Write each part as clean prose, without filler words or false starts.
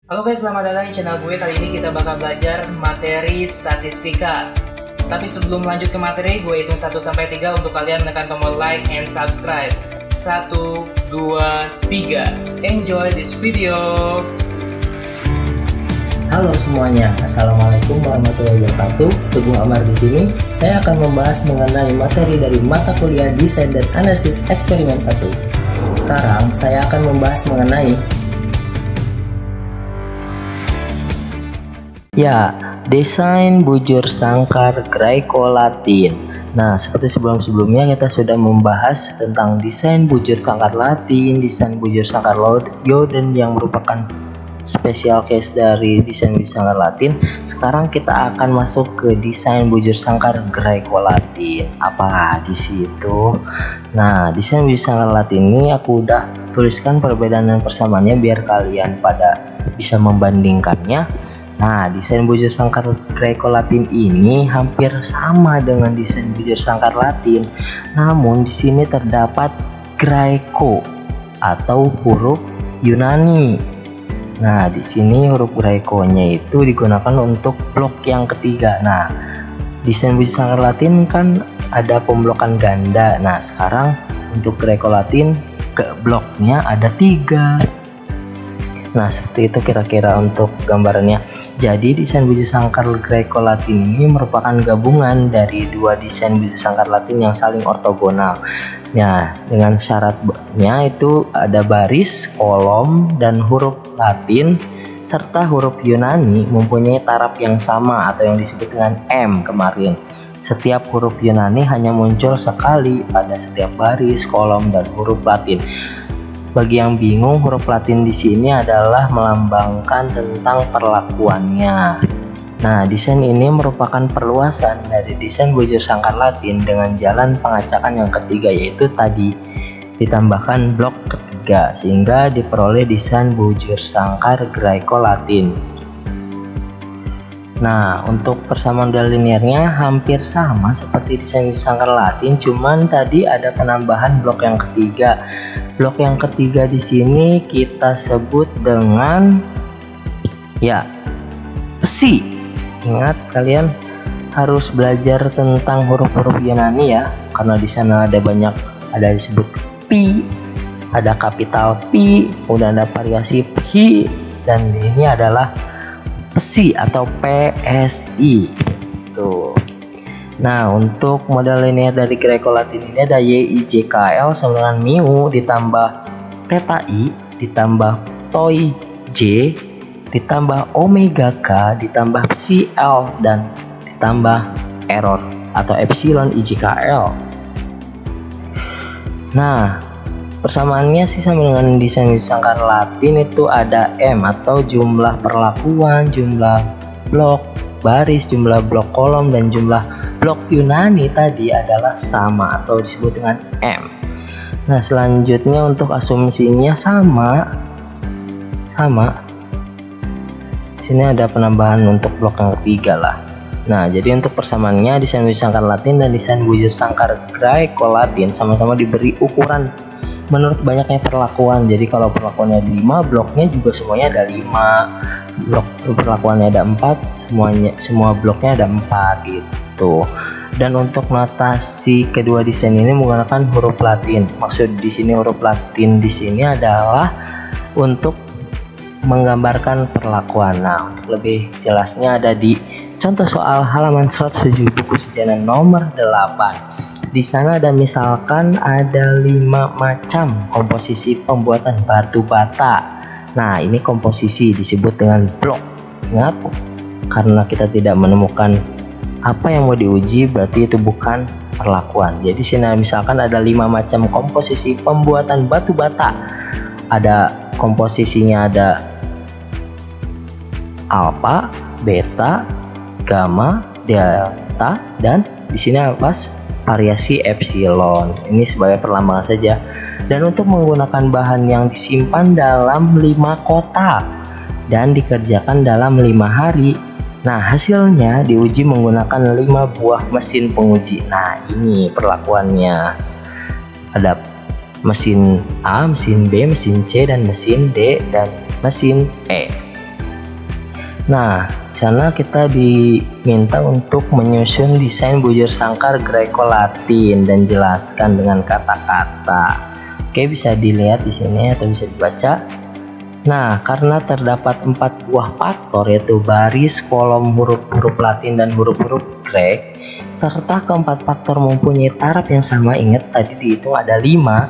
Halo guys, selamat datang di channel gue. Kali ini kita bakal belajar materi statistika. Tapi sebelum lanjut ke materi, gue hitung 1-3 untuk kalian menekan tombol like and subscribe. 1, 2, 3. Enjoy this video. Halo semuanya, assalamualaikum warahmatullahi wabarakatuh. Teguh Amar di sini. Saya akan membahas mengenai materi dari mata kuliah Desain dan Analisis Eksperimen 1. Sekarang saya akan membahas mengenai desain bujur sangkar Greco-Latin. Nah, seperti sebelumnya kita sudah membahas tentang desain bujur sangkar Latin, desain bujur sangkar Yoden yang merupakan special case dari desain bujur sangkar Latin. Sekarang kita akan masuk ke desain bujur sangkar Greco-Latin. Apa di situ? Nah, desain bujur sangkar Latin ini aku udah tuliskan perbedaan dan persamaannya biar kalian pada bisa membandingkannya. Nah, desain bujur sangkar Greco-Latin ini hampir sama dengan desain bujur sangkar Latin. Namun di sini terdapat Greco atau huruf Yunani. Nah, di sini huruf Greco-nya itu digunakan untuk blok yang ketiga. Nah, desain bujur sangkar Latin kan ada pemblokan ganda. Nah, sekarang untuk Greco-Latin ke bloknya ada 3. Nah, seperti itu kira-kira untuk gambarannya. Jadi desain bujur sangkar Greco-Latin ini merupakan gabungan dari dua desain bujur sangkar Latin yang saling ortogonal. Nah, dengan syaratnya itu ada baris, kolom, dan huruf Latin serta huruf Yunani mempunyai taraf yang sama atau yang disebut dengan M kemarin. Setiap huruf Yunani hanya muncul sekali pada setiap baris, kolom, dan huruf Latin. Bagi yang bingung, huruf Latin di sini adalah melambangkan tentang perlakuannya. Nah, desain ini merupakan perluasan dari desain bujur sangkar Latin dengan jalan pengacakan yang ketiga, yaitu tadi ditambahkan blok ketiga sehingga diperoleh desain bujur sangkar Greco-Latin. Nah, untuk persamaan model linearnya hampir sama seperti desain bujur sangkar Latin, cuman tadi ada penambahan blok yang ketiga. Blok yang ketiga di sini kita sebut dengan psi. Ingat, kalian harus belajar tentang huruf-huruf Yunani ya, karena di sana ada banyak, ada disebut pi, ada kapital P, kemudian ada variasi pi, dan ini adalah psi atau PSI. Tuh. Nah, untuk model linear dari Greco-Latin ini ada YIJKL sama dengan mu ditambah theta I ditambah toi J ditambah omega K ditambah psi L dan ditambah error atau epsilon IJKL. Nah, persamaannya sih sama dengan desain bujur sangkar Latin, itu ada M atau jumlah perlakuan, jumlah blok baris, jumlah blok kolom, dan jumlah blok Yunani tadi adalah sama atau disebut dengan M. Nah, selanjutnya untuk asumsinya sama. Sini ada penambahan untuk blok yang ketiga lah. Nah, jadi untuk persamaannya desain bujur sangkar Latin dan desain bujur sangkar Greco-Latin sama-sama diberi ukuran menurut banyaknya perlakuan. Jadi kalau perlakuannya ada 5, bloknya juga semuanya ada 5. Blok perlakuannya ada 4, semua bloknya ada 4 gitu. Dan untuk notasi kedua desain ini menggunakan huruf Latin. Maksud di sini huruf Latin di sini adalah untuk menggambarkan perlakuan. Nah, untuk lebih jelasnya ada di contoh soal halaman 107 buku sejarah nomor 8. Di sana ada misalkan ada 5 macam komposisi pembuatan batu bata. Nah, ini komposisi disebut dengan blok. Ingat, karena kita tidak menemukan apa yang mau diuji, berarti itu bukan perlakuan. Jadi sini misalkan ada 5 macam komposisi pembuatan batu bata. Ada komposisinya ada alfa, beta, gamma, delta, dan di sini pas variasi epsilon. Ini sebagai perlambangan saja. Dan untuk menggunakan bahan yang disimpan dalam 5 kotak dan dikerjakan dalam 5 hari. Nah, hasilnya diuji menggunakan 5 buah mesin penguji. Nah, ini perlakuannya. Ada mesin A, mesin B, mesin C, dan mesin D, dan mesin E. Nah, di sana kita diminta untuk menyusun desain bujur sangkar Greco-Latin dan jelaskan dengan kata-kata. Oke, bisa dilihat di sini atau bisa dibaca. Nah, karena terdapat 4 buah faktor, yaitu baris, kolom, huruf-huruf Latin dan huruf-huruf Grek, serta keempat faktor mempunyai taraf yang sama. Ingat tadi dihitung ada 5,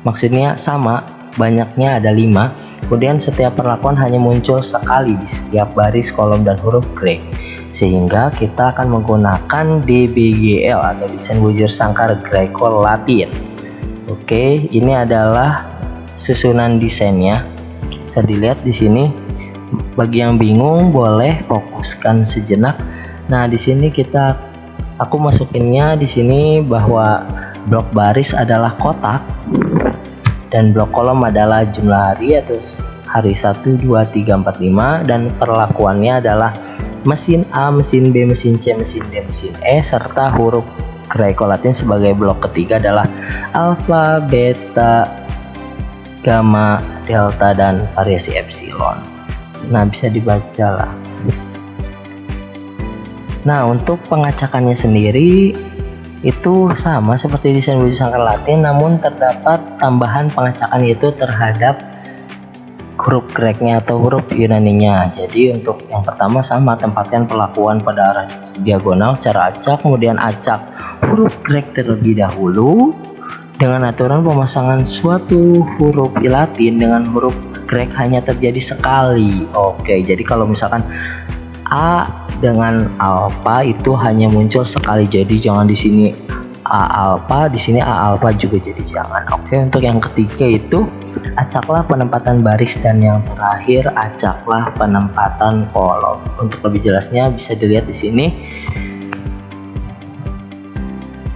maksudnya sama, banyaknya ada 5. Kemudian setiap perlakuan hanya muncul sekali di setiap baris, kolom, dan huruf Grek, sehingga kita akan menggunakan DBGL atau desain bujur sangkar Greco-Latin. Oke, ini adalah susunan desainnya. Bisa dilihat di sini. Bagi yang bingung boleh fokuskan sejenak. Nah, di sini aku masukinnya di sini bahwa blok baris adalah kotak dan blok kolom adalah jumlah hari, atau hari 1, 2, 3, 4, 5, dan perlakuannya adalah mesin A, mesin B, mesin C, mesin D, mesin E, serta huruf Greco-Latin sebagai blok ketiga adalah alfa, beta, gamma, delta, dan variasi epsilon. Nah, bisa dibaca lah. Nah, untuk pengacakannya sendiri itu sama seperti desain bujur sangkar Latin, namun terdapat tambahan pengacakan yaitu terhadap huruf Greknya atau huruf Yunaninya. Jadi untuk yang pertama sama, tempatkan perlakuan pada arah diagonal secara acak, kemudian acak huruf Grek terlebih dahulu dengan aturan pemasangan suatu huruf Latin dengan huruf Grek hanya terjadi sekali. Oke, jadi kalau misalkan A dengan alfa itu hanya muncul sekali, jadi jangan di sini A alfa, di sini A alfa juga, jadi jangan. Oke, untuk yang ketiga itu acaklah penempatan baris, dan yang terakhir acaklah penempatan kolom. Untuk lebih jelasnya bisa dilihat di sini.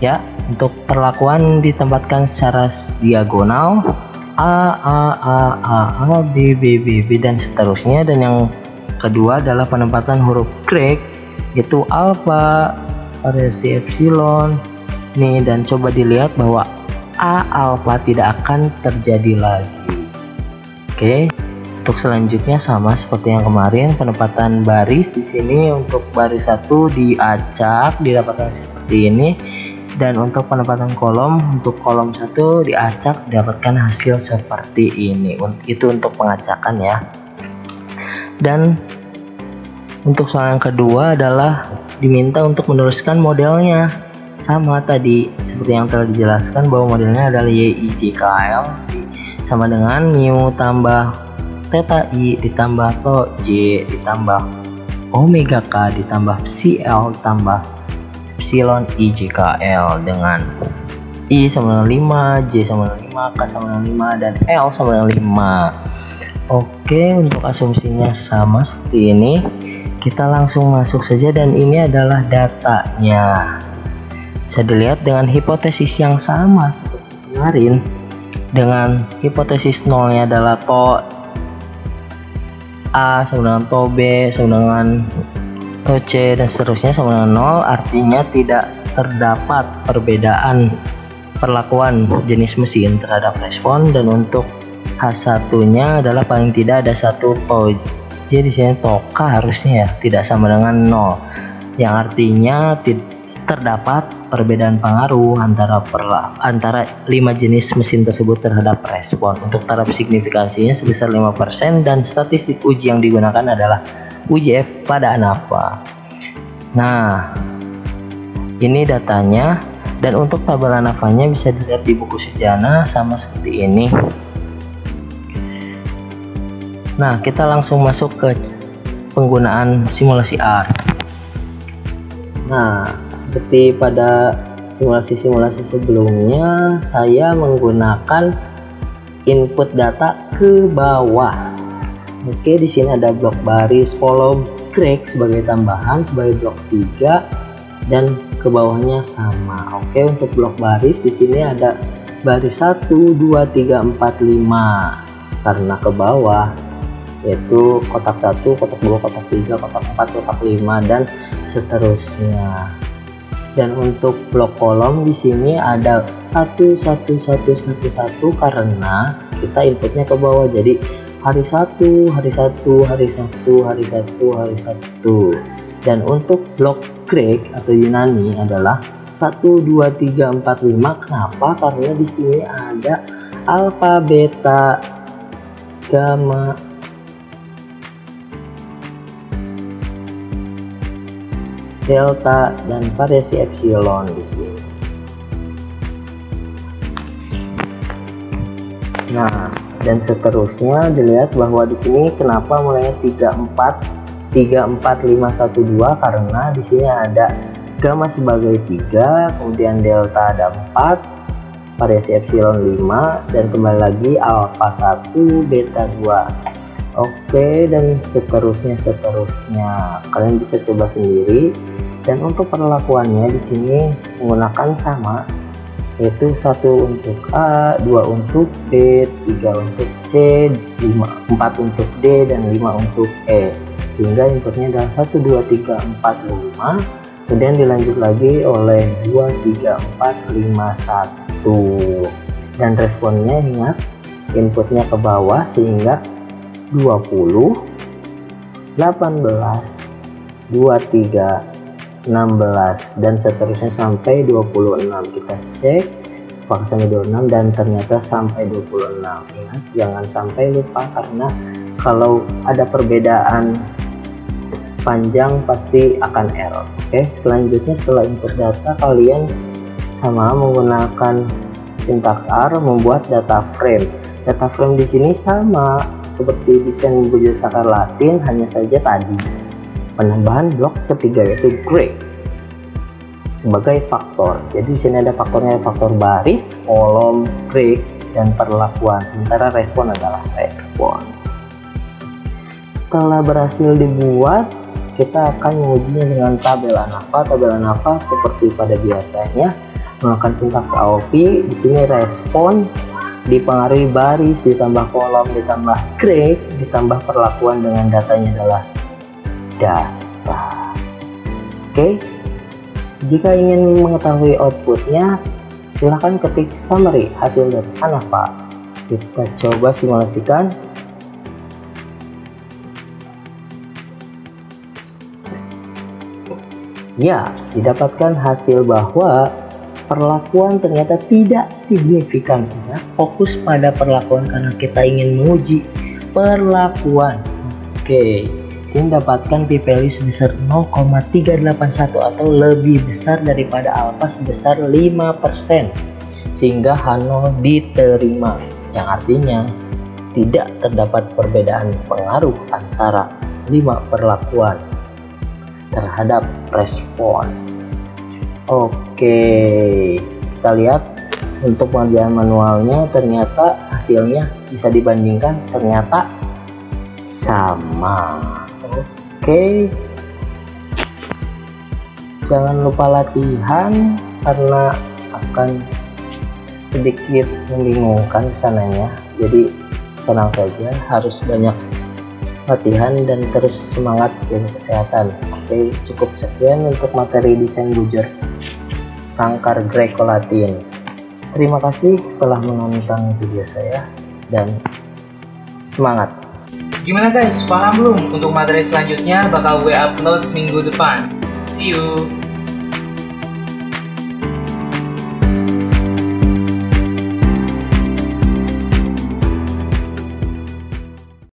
Ya, untuk perlakuan ditempatkan secara diagonal A, B, B, B, B, dan seterusnya. Dan yang kedua adalah penempatan huruf Grek, yaitu alfa, variasi epsilon nih, dan coba dilihat bahwa A alfa tidak akan terjadi lagi. Oke, untuk selanjutnya sama seperti yang kemarin, penempatan baris di sini untuk baris 1 diacak didapatkan seperti ini, dan untuk penempatan kolom, untuk kolom 1 diacak didapatkan hasil seperti ini. Itu untuk pengacakan ya. Dan untuk soal yang kedua adalah diminta untuk menuliskan modelnya. Sama tadi seperti yang telah dijelaskan bahwa modelnya adalah YIJKL sama dengan mu tambah theta I ditambah tau J ditambah omega K ditambah CL tambah epsilon IJKL, dengan I sama dengan 5, J sama dengan 5, K sama dengan 5, dan L sama dengan 5. Oke, untuk asumsinya sama seperti ini. Kita langsung masuk saja, dan ini adalah datanya. Bisa dilihat dengan hipotesis yang sama seperti kemarin. Dengan hipotesis nolnya adalah to A sama dengan to B sama dengan to C dan seterusnya sama dengan 0, artinya tidak terdapat perbedaan perlakuan jenis mesin terhadap respon. Dan untuk H1-nya adalah paling tidak ada satu to J di sini, to K harusnya ya tidak sama dengan 0, yang artinya terdapat perbedaan pengaruh antara 5 jenis mesin tersebut terhadap respon. Untuk taraf signifikansinya sebesar 5%, dan statistik uji yang digunakan adalah uji F pada ANAFA. Nah, ini datanya, dan untuk tabel ANAFA-nya bisa dilihat di buku Sujana sama seperti ini. Nah, kita langsung masuk ke penggunaan simulasi R. Nah, seperti pada simulasi-simulasi sebelumnya, saya menggunakan input data ke bawah. Oke, di sini ada blok baris, kolom, Grek sebagai tambahan sebagai blok 3, dan ke bawahnya sama. Oke, untuk blok baris di sini ada baris 1, 2, 3, 4, 5 karena ke bawah, yaitu kotak 1, kotak 2, kotak 3, kotak 4, kotak 5, dan seterusnya. Dan untuk blok kolom di sini ada 1, 1, 1, 1, 1 karena kita inputnya ke bawah, jadi hari Sabtu, hari Sabtu, hari Sabtu, hari Sabtu, hari Sabtu. Dan untuk blok Grek atau Yunani adalah 1, 2, 3, 4, 5. Kenapa? Karena di sini ada alfa, beta, gamma, delta, dan variasi epsilon di sini. Nah, dan seterusnya dilihat bahwa di sini kenapa mulainya 34 5 1 2, karena di sini ada gamma sebagai 3, kemudian delta ada 4, variasi epsilon 5, dan kembali lagi alfa 1, beta 2. Oke, dan seterusnya kalian bisa coba sendiri. Dan untuk perlakuannya di sini menggunakan sama, yaitu 1 untuk A, 2 untuk B, 3 untuk C, 4 untuk D, dan 5 untuk E. Sehingga inputnya adalah 1, 2, 3, 4, 5. Kemudian dilanjut lagi oleh 2, 3, 4, 5, 1. Dan responnya ingat inputnya ke bawah, sehingga 20, 18, 23, 16, dan seterusnya sampai 26. Kita cek apakah sampai 26, dan ternyata sampai 26. Ingat, jangan sampai lupa, karena kalau ada perbedaan panjang pasti akan error. Oke, selanjutnya setelah input data, kalian sama menggunakan sintaks R membuat data frame. Data frame di sini sama seperti desain bujur sangkar Latin, hanya saja tadi penambahan blok ketiga yaitu Grek sebagai faktor. Jadi di sini ada faktornya, faktor baris, kolom, Grek, dan perlakuan. Sementara respon adalah respon. Setelah berhasil dibuat, kita akan mengujinya dengan tabel ANAVA. Tabel ANAVA seperti pada biasanya menggunakan sintaks AOP. Di sini respon dipengaruhi baris ditambah kolom ditambah Grek ditambah perlakuan dengan datanya adalah data. Oke, jika ingin mengetahui outputnya, silahkan ketik summary hasil data ANAVA. Kita coba simulasikan. Ya, didapatkan hasil bahwa perlakuan ternyata tidak signifikan. Fokus pada perlakuan karena kita ingin menguji perlakuan. Oke, sini dapatkan p-value sebesar 0,381 atau lebih besar daripada alfa sebesar 5%, sehingga H0 diterima, yang artinya tidak terdapat perbedaan pengaruh antara 5 perlakuan terhadap respon. Oke, kita lihat untuk pengerjaan manualnya, ternyata hasilnya bisa dibandingkan, ternyata sama. Oke, jangan lupa latihan karena akan sedikit membingungkan kesananya, jadi tenang saja, harus banyak latihan dan terus semangat jaga kesehatan. Oke, cukup sekian untuk materi desain bujur sangkar Greco-Latin. Terima kasih telah menonton video saya dan semangat. Gimana guys, paham belum? Untuk materi selanjutnya bakal gue upload minggu depan. See you.